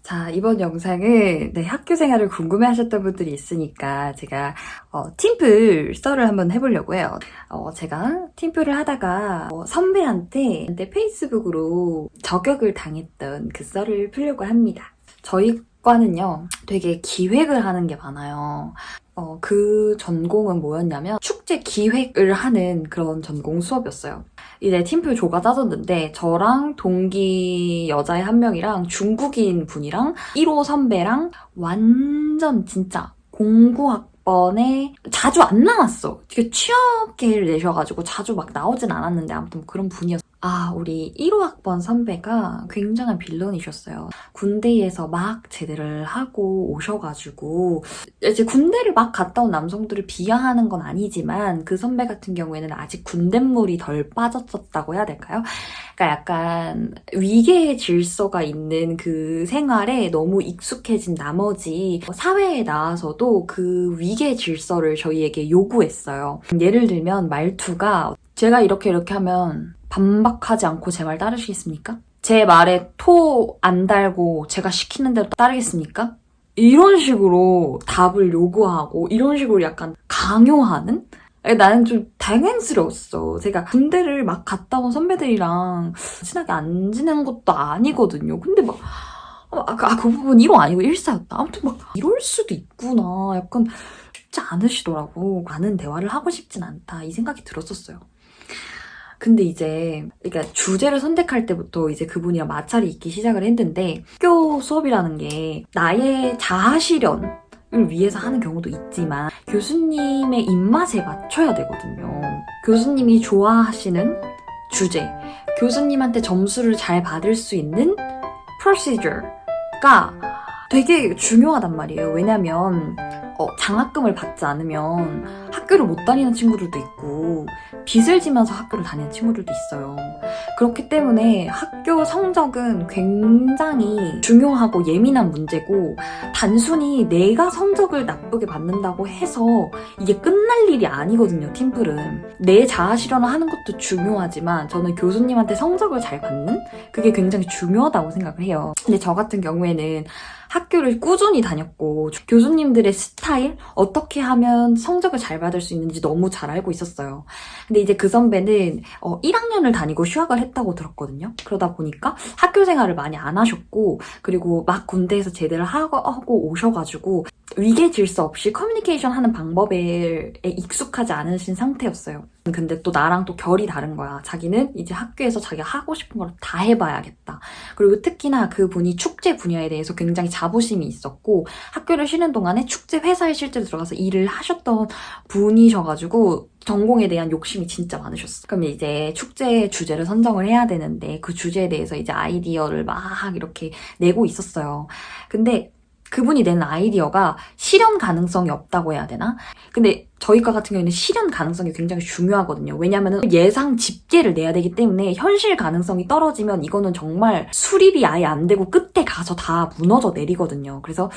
자, 이번 영상은 학교 생활을 궁금해하셨던 분들이 있으니까 제가 팀플 썰을 한번 해보려고 해요. 제가 팀플을 하다가 선배한테 페이스북으로 저격을 당했던 그 썰을 풀려고 합니다. 저희 과는요, 되게 기획을 하는 게 많아요. 그 전공은 뭐였냐면 축제 기획을 하는 그런 전공 수업이었어요. 이제 팀플 조가 짜졌는데 저랑 동기 여자애 한 명이랑 중국인 분이랑 1호 선배랑 완전 진짜 공구학번에 자주 안 나왔어. 되게 취업계를 내셔가지고 자주 막 나오진 않았는데 아무튼 그런 분이었어요. 우리 1호 학번 선배가 굉장한 빌런이셨어요. 군대에서 막 제대를 하고 오셔가지고 이제 군대를 막 갔다 온 남성들을 비하하는 건 아니지만 그 선배 같은 경우에는 아직 군대물이 덜 빠졌었다고 해야 될까요? 그러니까 약간 위계의 질서가 있는 그 생활에 너무 익숙해진 나머지 사회에 나와서도 그 위계 질서를 저희에게 요구했어요. 예를 들면 말투가 제가 이렇게 하면 반박하지 않고 제 말 따르시겠습니까? 제 말에 토 안 달고 제가 시키는 대로 따르겠습니까? 이런 식으로 답을 요구하고 이런 식으로 약간 강요하는? 나는 좀 당황스러웠어. 제가 군대를 막 갔다 온 선배들이랑 친하게 안 지내는 것도 아니거든요. 근데 그 부분 1호 아니고 1사였다. 아무튼 이럴 수도 있구나. 약간 쉽지 않으시더라고. 많은 대화를 하고 싶진 않다. 이 생각이 들었었어요. 근데 이제 그러니까 주제를 선택할 때부터 이제 그분이랑 마찰이 있기 시작을 했는데 학교 수업이라는 게 나의 자아 실현을 위해서 하는 경우도 있지만 교수님의 입맛에 맞춰야 되거든요. 교수님이 좋아하시는 주제, 교수님한테 점수를 잘 받을 수 있는 procedure가 되게 중요하단 말이에요. 왜냐면 장학금을 받지 않으면 학교를 못 다니는 친구들도 있고 빚을 지면서 학교를 다니는 친구들도 있어요. 그렇기 때문에 학교 성적은 굉장히 중요하고 예민한 문제고 단순히 내가 성적을 나쁘게 받는다고 해서 이게 끝날 일이 아니거든요. 팀플은. 내 자아 실현을 하는 것도 중요하지만 저는 교수님한테 성적을 잘 받는 그게 굉장히 중요하다고 생각을 해요. 근데 저 같은 경우에는 학교를 꾸준히 다녔고 교수님들의 스타일, 어떻게 하면 성적을 잘 받을 수 있는지 너무 잘 알고 있었어요. 근데 이제 그 선배는 1학년을 다니고 휴학을 했다고 들었거든요. 그러다 보니까 학교 생활을 많이 안 하셨고 그리고 막 군대에서 제대를 하고 오셔가지고 위계 질서 없이 커뮤니케이션 하는 방법에 익숙하지 않으신 상태였어요. 근데 또 나랑 또 결이 다른 거야. 자기는 이제 학교에서 자기가 하고 싶은 걸 다 해봐야겠다. 그리고 특히나 그분이 축제 분야에 대해서 굉장히 자부심이 있었고 학교를 쉬는 동안에 축제 회사에 실제로 들어가서 일을 하셨던 분이셔가지고 전공에 대한 욕심이 진짜 많으셨어. 그럼 이제 축제 주제를 선정을 해야 되는데 그 주제에 대해서 이제 아이디어를 막 이렇게 내고 있었어요. 근데 그분이 낸 아이디어가 실현 가능성이 없다고 해야 되나? 근데 저희과 같은 경우에는 실현 가능성이 굉장히 중요하거든요. 왜냐면은 예상 집계를 내야 되기 때문에 현실 가능성이 떨어지면 이거는 정말 수립이 아예 안 되고 끝에 가서 다 무너져 내리거든요. 그래서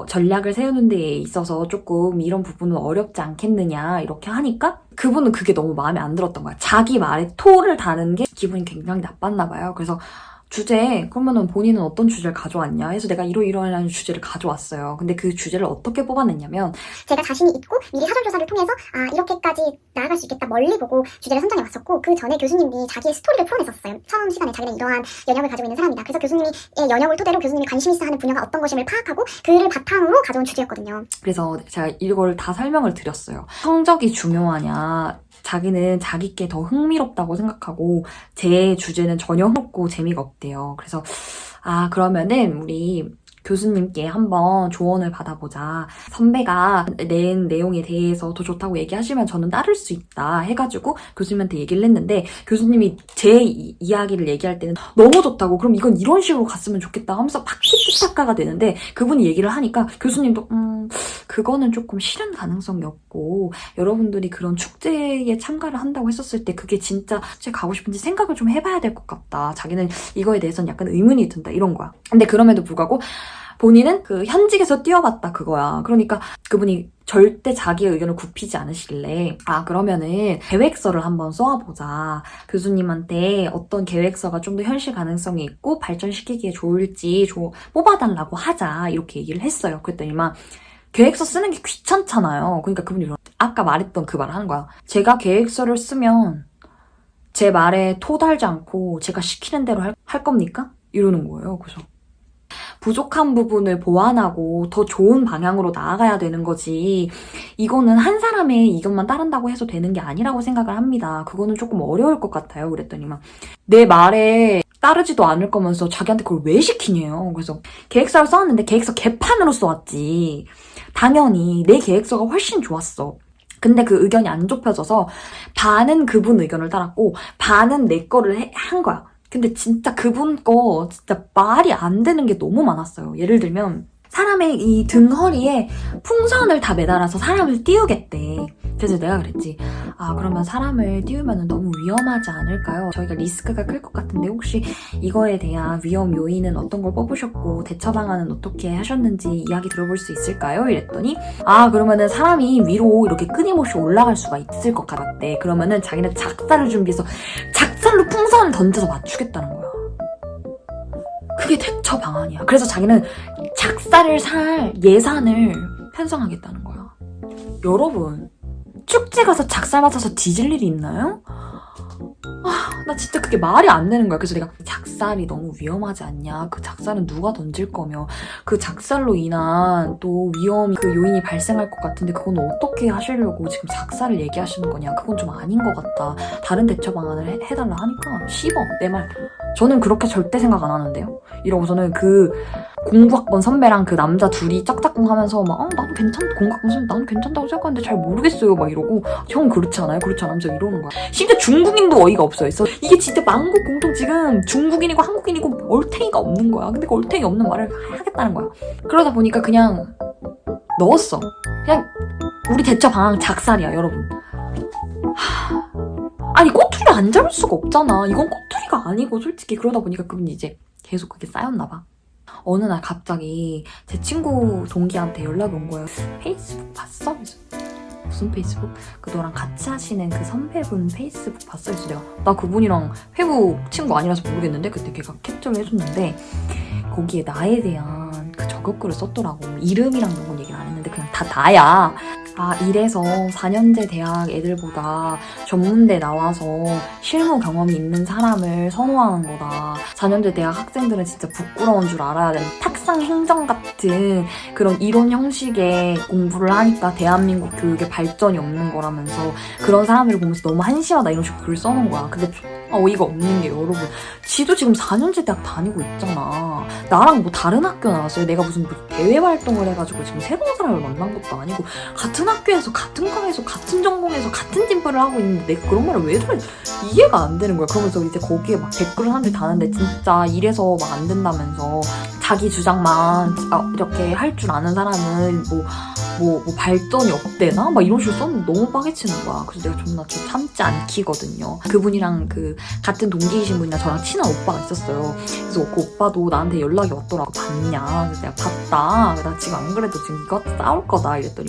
전략을 세우는 데에 있어서 조금 이런 부분은 어렵지 않겠느냐 이렇게 하니까 그분은 그게 너무 마음에 안 들었던 거야. 자기 말에 토를 다는 게 기분이 굉장히 나빴나 봐요. 그래서 주제, 그러면은 본인은 어떤 주제를 가져왔냐 해서 내가 이러이러한 주제를 가져왔어요. 근데 그 주제를 어떻게 뽑아냈냐면 제가 자신이 있고 미리 사전조사를 통해서 이렇게까지 나아갈 수 있겠다 멀리 보고 주제를 선정해 왔었고 그 전에 교수님이 자기의 스토리를 풀어냈었어요. 처음 시간에 자기는 이러한 영역을 가지고 있는 사람이다. 그래서 교수님의 영역을 토대로 교수님이 관심 있어 하는 분야가 어떤 것임을 파악하고 그를 바탕으로 가져온 주제였거든요. 그래서 제가 이걸 다 설명을 드렸어요. 성적이 중요하냐 자기는 자기께 더 흥미롭다고 생각하고 제 주제는 전혀 흥미롭고 재미가 없대요. 그래서 그러면은 우리 교수님께 한번 조언을 받아보자. 선배가 낸 내용에 대해서 더 좋다고 얘기하시면 저는 따를 수 있다 해가지고 교수님한테 얘기를 했는데 교수님이 제 이야기를 얘기할 때는 너무 좋다고 그럼 이건 이런 식으로 갔으면 좋겠다 하면서 막 티키타카가 되는데 그분이 얘기를 하니까 교수님도 그거는 조금 실현 가능성이 없고 여러분들이 그런 축제에 참가를 한다고 했었을 때 그게 진짜 제가 가고 싶은지 생각을 좀 해봐야 될 것 같다. 자기는 이거에 대해서는 약간 의문이 든다 이런 거야. 근데 그럼에도 불구하고 본인은 그 현직에서 뛰어봤다 그거야. 그러니까 그분이 절대 자기의 의견을 굽히지 않으실래. 그러면은 계획서를 한번 써와보자. 교수님한테 어떤 계획서가 좀 더 현실 가능성이 있고 발전시키기에 좋을지 뽑아달라고 하자. 이렇게 얘기를 했어요. 그랬더니 막 계획서 쓰는 게 귀찮잖아요. 그러니까 그분이 아까 말했던 그 말을 하는 거야. 제가 계획서를 쓰면 제 말에 토달지 않고 제가 시키는 대로 할 겁니까? 이러는 거예요. 그래서 부족한 부분을 보완하고 더 좋은 방향으로 나아가야 되는 거지. 이거는 한 사람의 이것만 따른다고 해서 되는 게 아니라고 생각을 합니다. 그거는 조금 어려울 것 같아요. 그랬더니만 내 말에 따르지도 않을 거면서 자기한테 그걸 왜 시키냐요. 그래서 계획서를 써왔는데 계획서 개판으로 써왔지. 당연히 내 계획서가 훨씬 좋았어. 근데 그 의견이 안 좁혀져서 반은 그분 의견을 따랐고 반은 내 거를 한 거야. 근데 진짜 그분 거 진짜 말이 안 되는 게 너무 많았어요. 예를 들면 사람의 이 등허리에 풍선을 다 매달아서 사람을 띄우겠대. 그래서 내가 그랬지. 그러면 사람을 띄우면 너무 위험하지 않을까요? 저희가 리스크가 클 것 같은데 혹시 이거에 대한 위험 요인은 어떤 걸 뽑으셨고 대처 방안은 어떻게 하셨는지 이야기 들어볼 수 있을까요? 이랬더니 그러면은 사람이 위로 이렇게 끊임없이 올라갈 수가 있을 것 같았대. 그러면은 자기는 작살을 준비해서 작살로 풍선을 던져서 맞추겠다는 거야. 그게 대처 방안이야. 그래서 자기는 작살을 살 예산을 편성하겠다는 거야. 여러분, 축제 가서 작살 맞아서 뒤질 일이 있나요? 나 진짜 그게 말이 안 되는 거야. 그래서 내가 작살이 너무 위험하지 않냐. 그 작살은 누가 던질 거며 그 작살로 인한 또 위험이 그 요인이 발생할 것 같은데 그건 어떻게 하시려고 지금 작살을 얘기하시는 거냐. 그건 좀 아닌 것 같다. 다른 대처 방안을 해달라 하니까 씹어. 내 말. 저는 그렇게 절대 생각 안 하는데요. 이러고서는 그 공부학번 선배랑 그 남자 둘이 짝짝꿍 하면서 막 나도 공부학번 선배 나는 괜찮다고 생각하는데 잘 모르겠어요 막 이러고 형 그렇지 않아요? 그렇지 않으면서 이러는 거야. 심지어 중국인도 어이가 없어요. 그래서 이게 진짜 만국 공통 지금 중국인이고 한국인이고 얼탱이가 없는 거야. 근데 그 얼탱이 없는 말을 하겠다는 거야. 그러다 보니까 그냥 넣었어. 그냥 우리 대처 방향 작살이야 여러분. 아니 꼬투리를 안 잡을 수가 없잖아. 이건 꼬투리가 아니고 솔직히. 그러다 보니까 그분이 이제 계속 그게 쌓였나 봐. 어느 날 갑자기 제 친구 동기한테 연락이 온 거예요. 페이스북 봤어? 그래서 무슨 페이스북? 그 너랑 같이 하시는 그 선배분 페이스북 봤어? 그래서 내가 나 그분이랑 회부 친구 아니라서 모르겠는데 그때 걔가 캡처를 해줬는데 거기에 나에 대한 그 저격글을 썼더라고. 이름이랑 그런 건 얘기를 안 했는데 그냥 다 나야. 이래서 4년제 대학 애들보다 전문대 나와서 실무 경험이 있는 사람을 선호하는 거다. 4년제 대학 학생들은 진짜 부끄러운 줄 알아야 돼. 탁상 행정 같은 그런 이론 형식의 공부를 하니까 대한민국 교육에 발전이 없는 거라면서 그런 사람들을 보면서 너무 한심하다 이런 식으로 글을 써놓은 거야. 근데 어이가 없는 게 여러분 지도 지금 4년제 대학 다니고 있잖아. 나랑 뭐 다른 학교 나왔어요. 내가 무슨 대외 활동을 해가지고 지금 새로운 사람을 만난 것도 아니고 같은 학교에서 같은 과에서 같은 전공에서 같은 팀플을 하고 있는데 내가 그런 말을 왜 들어? 이해가 안 되는 거야. 그러면서 이제 거기에 막 댓글을 사람들이 다는데 진짜 이래서 막 안 된다면서 자기 주장만 이렇게 할 줄 아는 사람은 뭐 발전이 없대나? 막 이런 식으로 썼는데 너무 빠개치는 거야. 그래서 내가 존나 좀 참지 않기거든요. 그분이랑 그 같은 동기이신 분이랑 저랑 친한 오빠가 있었어요. 그래서 그 오빠도 나한테 연락이 왔더라고. 봤냐? 그래서 내가 봤다. 나 지금 안 그래도 지금 이거 싸울 거다. 이랬더니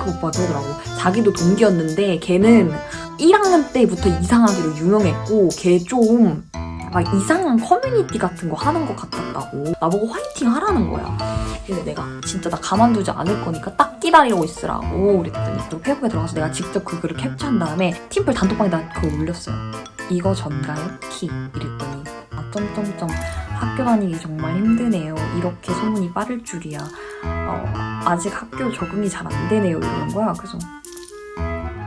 그 오빠가 그러더라고. 자기도 동기였는데 걔는 1학년 때부터 이상하기로 유명했고 걔 좀 막 이상한 커뮤니티 같은 거 하는 것 같았다고. 나보고 화이팅 하라는 거야. 그래서 내가 진짜 나 가만두지 않을 거니까 딱 기다리고 있으라고 그랬더니 또 페이북에 들어가서 내가 직접 그 글을 캡처한 다음에 팀플 단톡방에다 그걸 올렸어요. 이거 전가요? 키 이랬더니 학교 다니기 정말 힘드네요. 이렇게 소문이 빠를 줄이야. 아직 학교 적응이 잘 안 되네요. 이러는 거야. 그래서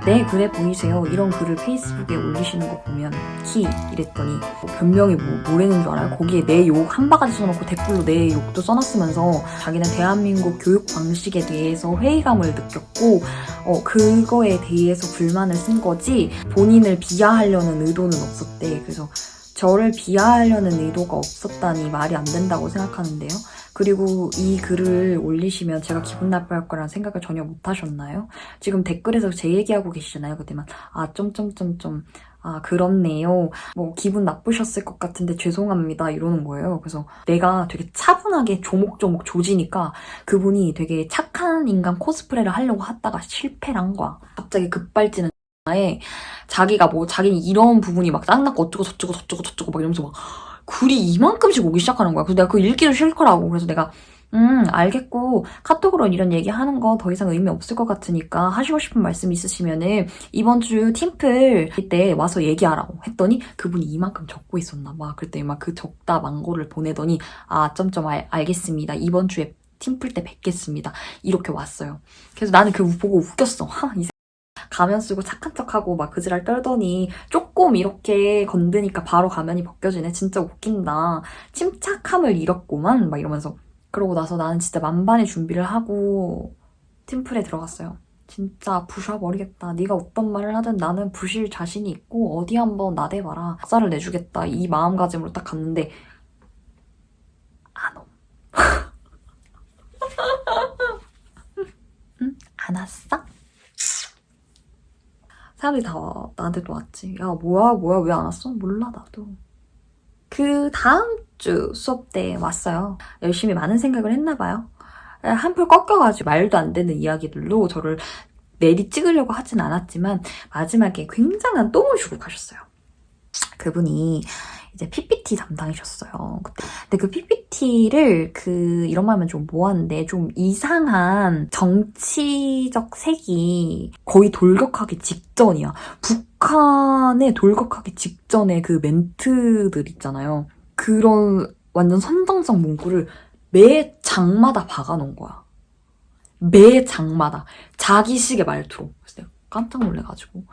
네 그래 보이세요. 이런 글을 페이스북에 올리시는 거 보면 키 이랬더니 변명이 뭐라는 줄 알아요? 거기에 내 욕 한 바가지 써놓고 댓글로 내 욕도 써놨으면서 자기는 대한민국 교육 방식에 대해서 회의감을 느꼈고 그거에 대해서 불만을 쓴 거지 본인을 비하하려는 의도는 없었대. 그래서 저를 비하하려는 의도가 없었다니 말이 안 된다고 생각하는데요. 그리고 이 글을 올리시면 제가 기분 나빠할 거라는 생각을 전혀 못 하셨나요? 지금 댓글에서 제 얘기하고 계시잖아요. 그때만 그렇네요. 뭐 기분 나쁘셨을 것 같은데 죄송합니다 이러는 거예요. 그래서 내가 되게 차분하게 조목조목 조지니까 그분이 되게 착한 착한 인간 코스프레를 하려고 하다가 실패를 한 거야. 갑자기 급발진은 에 자기가 뭐 자기는 이런 부분이 막 짱났고 어쩌고 저쩌고 막 이러면서 막 글이 이만큼씩 오기 시작하는 거야. 그래서 내가 그거 읽기도 싫더라고. 그래서 내가 알겠고 카톡으로 이런 얘기하는 거 더 이상 의미 없을 것 같으니까 하시고 싶은 말씀 있으시면은 이번 주 팀플 때 와서 얘기하라고 했더니 그분이 이만큼 적고 있었나 봐. 그랬더니 막 그 적다 망고를 보내더니 알겠습니다. 이번 주에 팀플 때 뵙겠습니다. 이렇게 왔어요. 그래서 나는 그거 보고 웃겼어. 이 가면 쓰고 착한 척하고 막 그지랄 떨더니 조금 이렇게 건드니까 바로 가면이 벗겨지네. 진짜 웃긴다. 침착함을 잃었구만. 막 이러면서. 그러고 나서 나는 진짜 만반의 준비를 하고 팀플에 들어갔어요. 진짜 부셔버리겠다. 네가 어떤 말을 하든 나는 부실 자신이 있고 어디 한번 나대봐라. 박살을 내주겠다. 이 마음가짐으로 딱 갔는데 안 옴. 응? 안 왔어? 사람들이 다 나한테 또 왔지. 야 뭐야 왜 안 왔어? 몰라 나도. 그 다음 주 수업 때 왔어요. 열심히 많은 생각을 했나 봐요. 한풀 꺾여가지고 말도 안 되는 이야기들로 저를 내리 찍으려고 하진 않았지만 마지막에 굉장한 똥을 주고 가셨어요. 그분이 이제 PPT 담당이셨어요. 근데 그 PPT를 이런 말 하면 좀 뭐하는데 좀 이상한 정치적 색이 거의 돌격하기 직전이야. 북한에 돌격하기 직전에 그 멘트들 있잖아요. 그런 완전 선정성 문구를 매 장마다 박아놓은 거야. 매 장마다. 자기식의 말투로. 그래서 내가 깜짝 놀래가지고.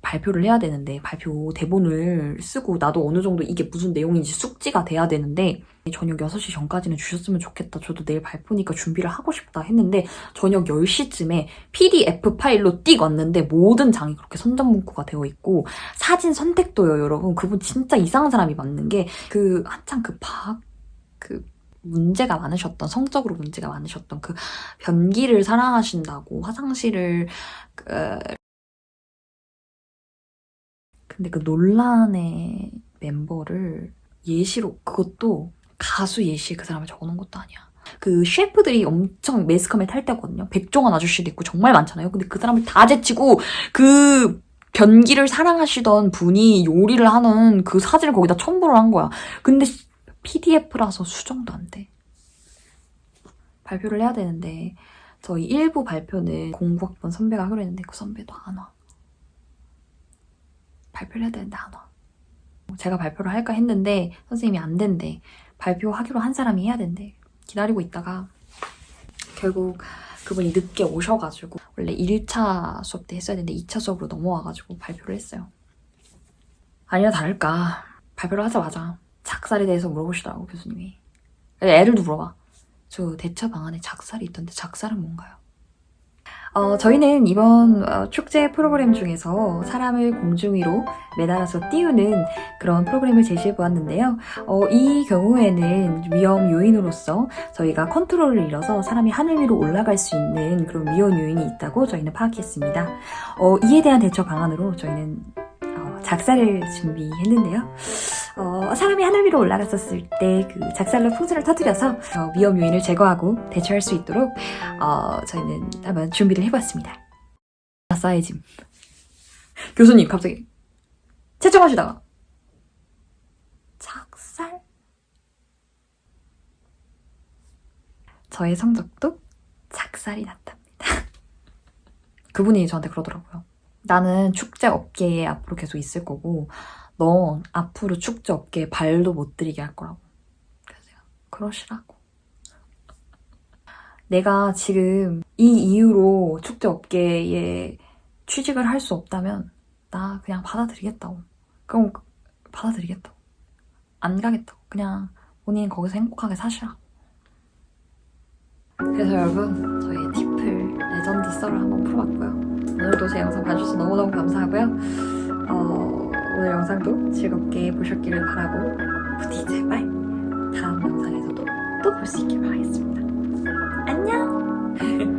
발표를 해야 되는데 발표 대본을 쓰고 나도 어느 정도 이게 무슨 내용인지 숙지가 돼야 되는데 저녁 6시 전까지는 주셨으면 좋겠다. 저도 내일 발표니까 준비를 하고 싶다 했는데 저녁 10시쯤에 PDF 파일로 띡 왔는데 모든 장이 그렇게 선정 문구가 되어 있고 사진 선택도요 여러분. 그분 진짜 이상한 사람이 맞는 게 한창 문제가 많으셨던 성적으로 문제가 많으셨던 그 변기를 사랑하신다고 화장실을 근데 그 논란의 멤버를 예시로 그것도 가수 예시에 그 사람을 적어놓은 것도 아니야. 그 셰프들이 엄청 매스컴에 탈 때거든요. 백종원 아저씨도 있고 정말 많잖아요. 근데 그 사람을 다 제치고 그 변기를 사랑하시던 분이 요리를 하는 그 사진을 거기다 첨부를 한 거야. 근데 PDF라서 수정도 안 돼. 발표를 해야 되는데 저희 1부 발표는 공부학번 선배가 하기로 했는데 그 선배도 안 와. 발표를 해야 되는데 안 와. 제가 발표를 할까 했는데 선생님이 안 된대. 발표하기로 한 사람이 해야 된대. 기다리고 있다가 결국 그분이 늦게 오셔가지고 원래 1차 수업 때 했어야 되는데 2차 수업으로 넘어와가지고 발표를 했어요. 아니나 다를까 발표를 하자마자 작살에 대해서 물어보시더라고 교수님이. 애들도 물어봐. 저 대처 방안에 작살이 있던데 작살은 뭔가요? 저희는 이번 축제 프로그램 중에서 사람을 공중 위로 매달아서 띄우는 그런 프로그램을 제시해보았는데요. 이 경우에는 위험 요인으로서 저희가 컨트롤을 잃어서 사람이 하늘 위로 올라갈 수 있는 그런 위험 요인이 있다고 저희는 파악했습니다. 이에 대한 대처 방안으로 저희는 작살을 준비했는데요. 사람이 하늘 위로 올라갔었을 때 그 작살로 풍선을 터뜨려서 위험 요인을 제거하고 대처할 수 있도록 저희는 한번 준비를 해봤습니다. 쌓여짐. 교수님 갑자기 채점하시다가 작살? 저의 성적도 작살이 났답니다. 그분이 저한테 그러더라고요. 나는 축제 업계에 앞으로 계속 있을 거고 넌 앞으로 축제 업계에 발도 못 들이게 할 거라고. 그래서 제가 그러시라고. 내가 지금 이 이유로 축제 업계에 취직을 할 수 없다면 나 그냥 받아들이겠다고. 그럼 받아들이겠다고. 안 가겠다고. 그냥 본인 거기서 행복하게 사시라고. 그래서 여러분 저희 팀플 레전드 썰을 한번 풀어봤고요. 오늘도 제 영상 봐주셔서 너무너무 감사하고요. 오늘 영상도 즐겁게 보셨기를 바라고 부디 제발 다음 영상에서도 또 볼 수 있길 바라겠습니다. 안녕!